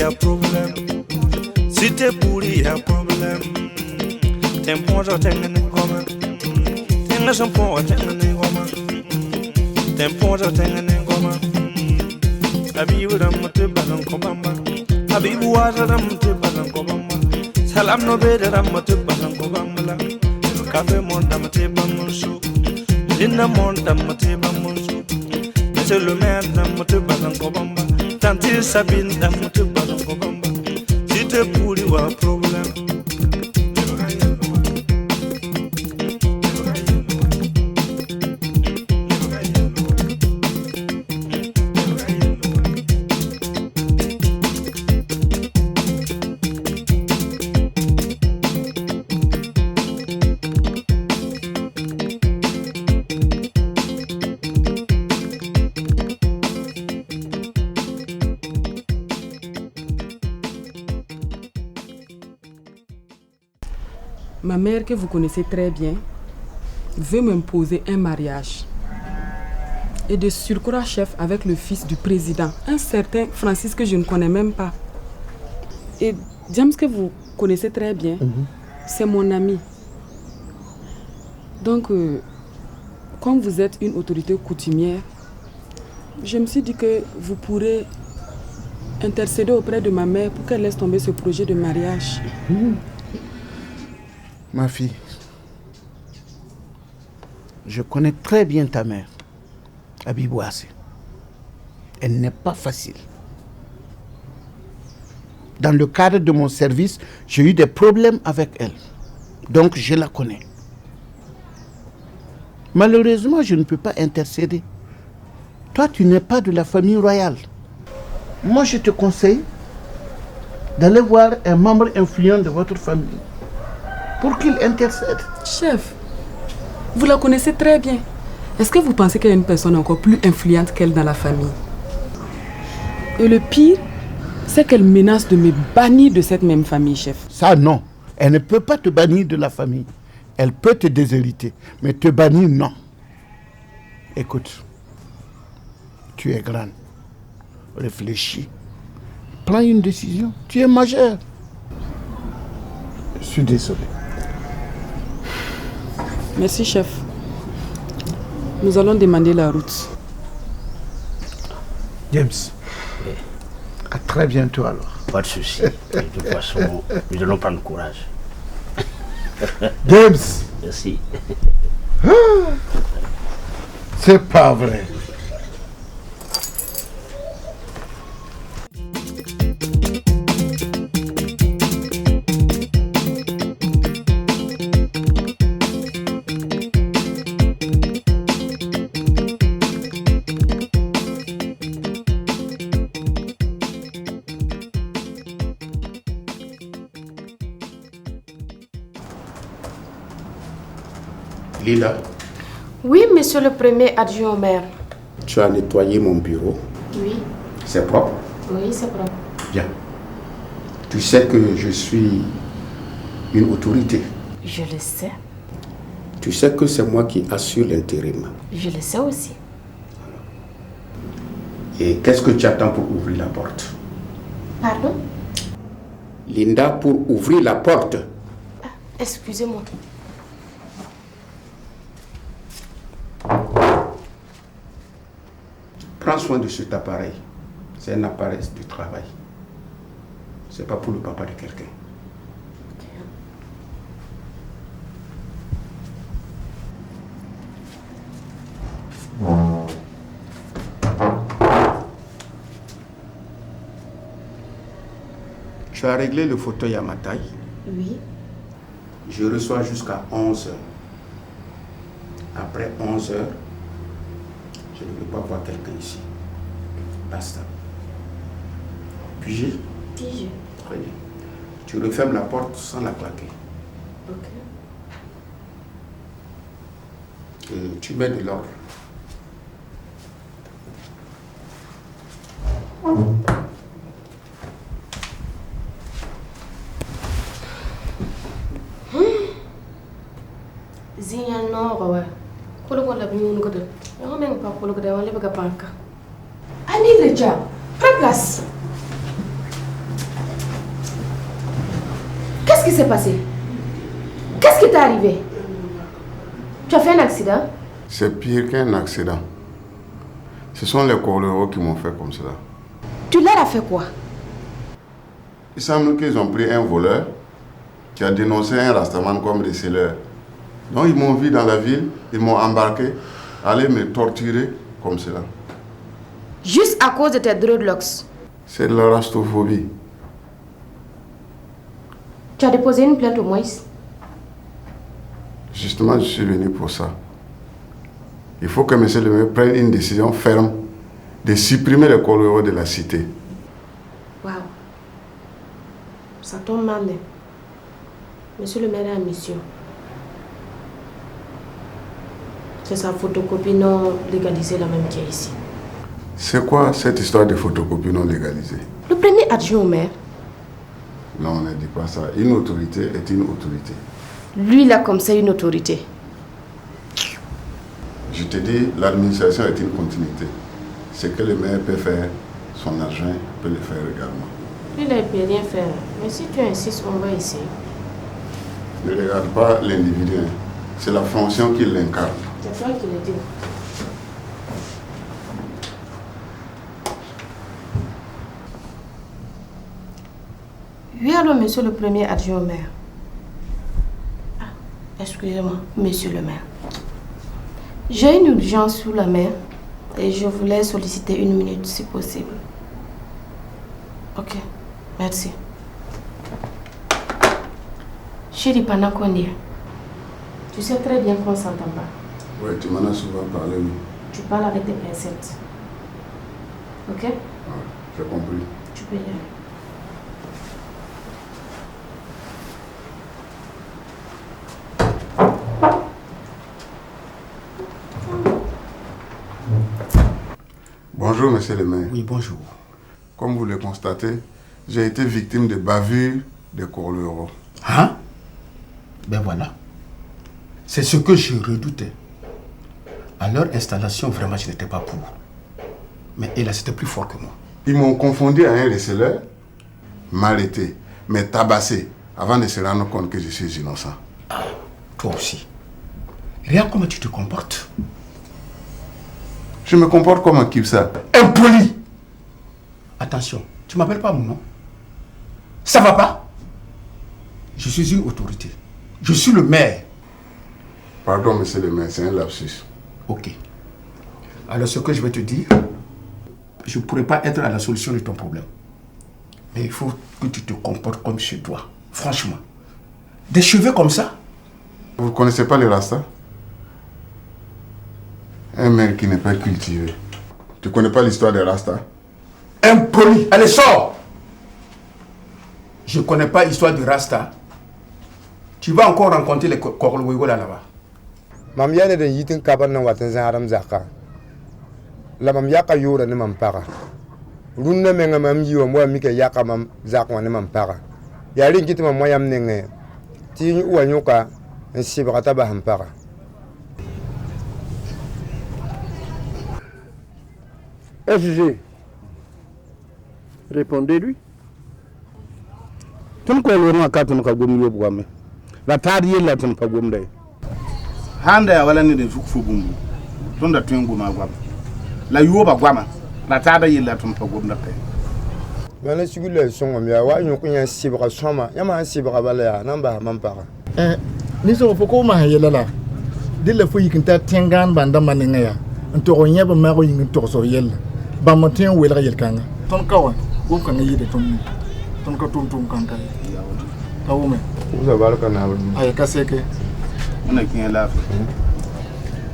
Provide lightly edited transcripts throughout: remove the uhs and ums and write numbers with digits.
a problème. Si t'es pourri, y a problème. T'es bon, je t'aime comme. T'es un bon, je t'aime comme. T'es bon, je t'aime comme. Abibu ram te balan kobamba. Abibu wazaram te balan kobamba. Salam no bede ram te balan kobamba. Cafe monta te bamusu. Linda monta te bamusu. Monsieur le maire dame te balan kobamba. Tante Sabine dame te balan kobamba. Si te pourri wa problème. Ma mère, que vous connaissez très bien, veut m'imposer un mariage. Et de surcroît chef avec le fils du président, un certain Francis que je ne connais même pas. Et James, que vous connaissez très bien, c'est mon ami. Donc, comme vous êtes une autorité coutumière, je me suis dit que vous pourrez intercéder auprès de ma mère pour qu'elle laisse tomber ce projet de mariage. Ma fille, je connais très bien ta mère, Abibouassé. Elle n'est pas facile. Dans le cadre de mon service, j'ai eu des problèmes avec elle. Donc, je la connais. Malheureusement, je ne peux pas intercéder. Toi, tu n'es pas de la famille royale. Moi, je te conseille d'aller voir un membre influent de votre famille pour qu'il intercède. Chef, vous la connaissez très bien. Est-ce que vous pensez qu'il y a une personne encore plus influente qu'elle dans la famille? Et le pire, c'est qu'elle menace de me bannir de cette même famille, chef. Ça, non. Elle ne peut pas te bannir de la famille. Elle peut te déshériter, mais te bannir, non. Écoute, tu es grande. Réfléchis. Prends une décision. Tu es majeure. Je suis désolé. Merci, chef. Nous allons demander la route. James. Oui. À très bientôt alors. Pas de souci. De toute façon, nous allons prendre courage. James. Merci. C'est pas vrai. Lila. Oui, monsieur le premier adjoint au maire. Tu as nettoyé mon bureau? Oui. C'est propre? Oui, c'est propre. Bien. Tu sais que je suis une autorité. Je le sais. Tu sais que c'est moi qui assure l'intérim. Je le sais aussi. Et qu'est-ce que tu attends pour ouvrir la porte? Pardon? Linda, pour ouvrir la porte. Ah, excusez-moi. Prends soin de cet appareil. C'est un appareil de travail. C'est pas pour le papa de quelqu'un. Tu as réglé le fauteuil à ma taille? Oui. Je reçois jusqu'à 11h. Après 11h, je ne veux pas voir quelqu'un ici. Basta. Puis-je? Puis-je? Très bien. Tu refermes la porte sans la claquer. Ok. Et tu mets de l'ordre. Zignal no ouais. Kolo la biñu ngodo. Yo même pas kolo de wala bëgg banka. Allez le diable, prends place. Qu'est-ce qui s'est passé? Qu'est-ce qui t'est arrivé? Tu as fait un accident? C'est pire qu'un accident. Ce sont les corleros qui m'ont fait comme cela. Tu leur as fait quoi? Il semble qu'ils ont pris un voleur qui a dénoncé un rastaman comme receleur. Donc ils m'ont vu dans la ville, ils m'ont embarqué, aller me torturer comme cela. Juste à cause de tes dreadlocks. C'est de la rastophobie. Tu as déposé une plainte au Moïse? Justement, je suis venu pour ça. Il faut que M. le maire prenne une décision ferme de supprimer les corleros de la cité. Waouh. Ça tombe mal. Monsieur le maire a une mission. C'est sa photocopie non légalisée la même qui est ici. C'est quoi cette histoire de photocopie non légalisée? Le premier adjoint au maire. Non, on ne dit pas ça. Une autorité est une autorité. Lui, il a comme ça une autorité. Je te dis, l'administration est une continuité. Ce que le maire peut faire, son argent peut le faire également. Lui, il ne peut rien faire. Mais si tu insistes, on va essayer. Ne regarde pas l'individu. C'est la fonction qui l'incarne. C'est toi qui le dis. Oui, alors, monsieur le premier adjoint au maire. Ah, excusez-moi, monsieur le maire. J'ai une urgence sous la main et je voulais solliciter 1 minute si possible. Ok, merci. Chérie, pendant qu'on y est, tu sais très bien qu'on ne s'entend pas. Oui, tu m'en as souvent parlé. Oui. Tu parles avec des pincettes. Ok? Ouais, j'ai compris. Tu peux y aller. Bonjour, monsieur le maire. Oui, bonjour. Comme vous le constatez, j'ai été victime de bavure des corleros. Hein? Ben voilà. C'est ce que je redoutais. À leur installation, vraiment, je n'étais pas pour. Mais hélas, c'était plus fort que moi. Ils m'ont confondu à un receleur, m'arrêter, me tabasser, avant de se rendre compte que je suis innocent. Ah, toi aussi. Regarde comment tu te comportes. Je me comporte comme un kipsa. Impoli! Attention, tu m'appelles pas mon nom. Ça va pas? Je suis une autorité. Je suis le maire. Pardon, monsieur le maire, c'est un lapsus. Ok. Alors ce que je vais te dire, je ne pourrais pas être à la solution de ton problème. Mais il faut que tu te comportes comme chez toi. Franchement. Des cheveux comme ça? Vous ne connaissez pas les rastas? Un maire qui n'est pas cultivé. Tu ne connais pas l'histoire des rastas? Impoli! Allez, sors! Je ne connais pas l'histoire du Rasta. Tu vas encore rencontrer les Korlowigo là-bas. Mam yana da yitin kaban nan watan zaram zaka. La mam yaka yura ni mam para. Runna menga mam yiwa mo mi ke yaka mam zakwa ni mam para. Ya rin kitima mo yam nenge. Ti uwa nyoka en sibata ba ham para. FG, répondez-lui. Tu ne connais pas quand tu as gommé au bois. La taille est là, tu n'as pas gommé. Handa wala ni de fuku bumbu. Tonda tuengu magwam. La yuoba gwama. La taille est là, tu n'as pas gommé. Mais les sugule sont am ya wa nyoku nya sibra soma. Ya ma sibra bala ya namba mam para. Ni so foko ma yela la. Dile fo yikinta tengan banda maninga ya. Ntoro nyeba ma ko yin to so yel. Ba mo ten wela yel kanga. Ton kawa, wo kanga yide ton. Ton ka tum tum kanga. Tawume. Vous avez le canal. Ay kaseke. On est qui est là.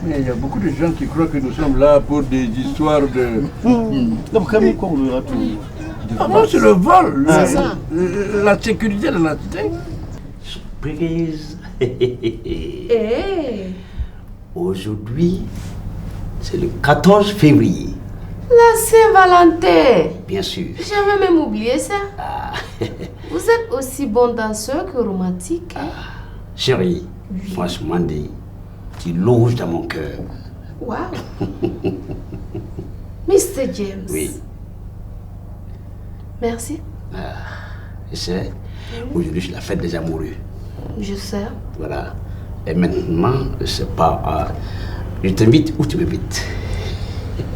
Mais il y a beaucoup de gens qui croient que nous sommes là pour des histoires de... Donc comme on le tout. Ah non, c'est le vol, la sécurité de la cité. Surprise. Hey. Aujourd'hui, c'est le 14 février. La Saint-Valentin. Bien sûr. J'avais même oublié ça. Vous êtes aussi bon danseur que romantique. Hein? Chérie, franchement dit, tu loges dans mon cœur. Wow. Mr. James. Oui. Merci. Je sais, Aujourd'hui, c'est la fête des amoureux. Je sais. Voilà. Et maintenant, je sais pas, je t'invite ou tu m'invites?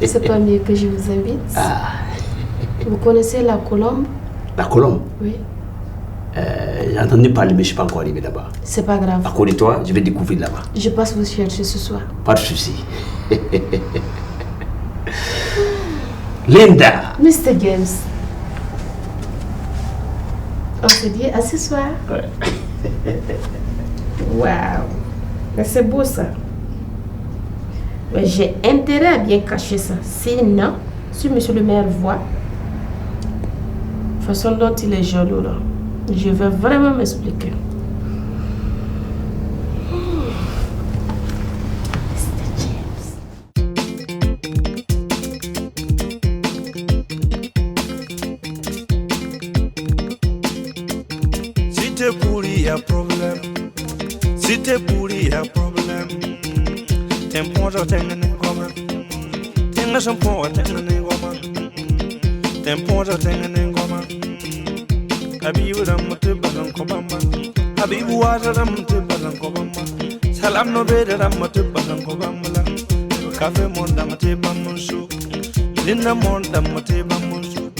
C'est pas mieux que je vous invite. Ah. Vous connaissez la Colombe? La Colombe? Oui. J'ai entendu parler, mais je ne suis pas encore arrivé là-bas. C'est pas grave. À côté de toi, je vais découvrir là-bas. Je passe vous chercher ce soir. Pas de souci. Linda. Mr. Games. On se dit à ce soir. Ouais. Waouh. Mais c'est beau ça. Mais j'ai intérêt à bien cacher ça. Sinon, si monsieur le maire voit, la façon dont il est jaloux là, je vais vraiment m'expliquer. Si t'es pourri, y'a problème. Si t'es pourri, y'a problème. T'es bon, je t'aime comme. T'es un champion, t'es un comme. T'es bon, je t'aime comme. Habibu ram te balan ko bamba. Habibu wa ram te balan ko bamba. Salam no be ram te balan ko bamba. Cafe mon dam te bamusu. Linda mon dam te bamusu.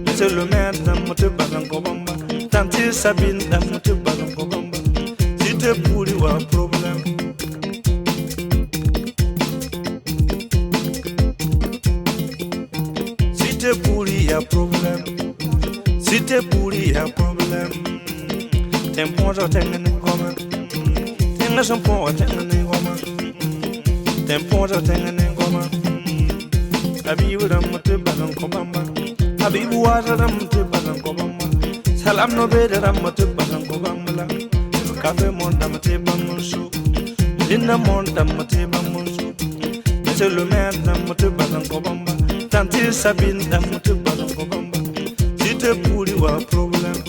Monsieur le maire dam te balan ko bamba. Tante Sabine dam te balan ko bamba. Si te pourri wa problème. Si te pourri y'a problème. Si t'es pourri, y'a problème. T'es bon, je t'aime comme. T'es un champion, t'es un comme. T'es bon, je t'aime comme. Habibu ram te balan ko bamba. Habibu wa ram te balan ko bamba. Salam no be ram te balan ko bamba. Cafe mon dam te bamusu. Linda mon dam te bamusu. Monsieur le maire dam te balan ko bamba. Tante Sabine dam te balan ko bamba. Si t'es pourri, wa problème.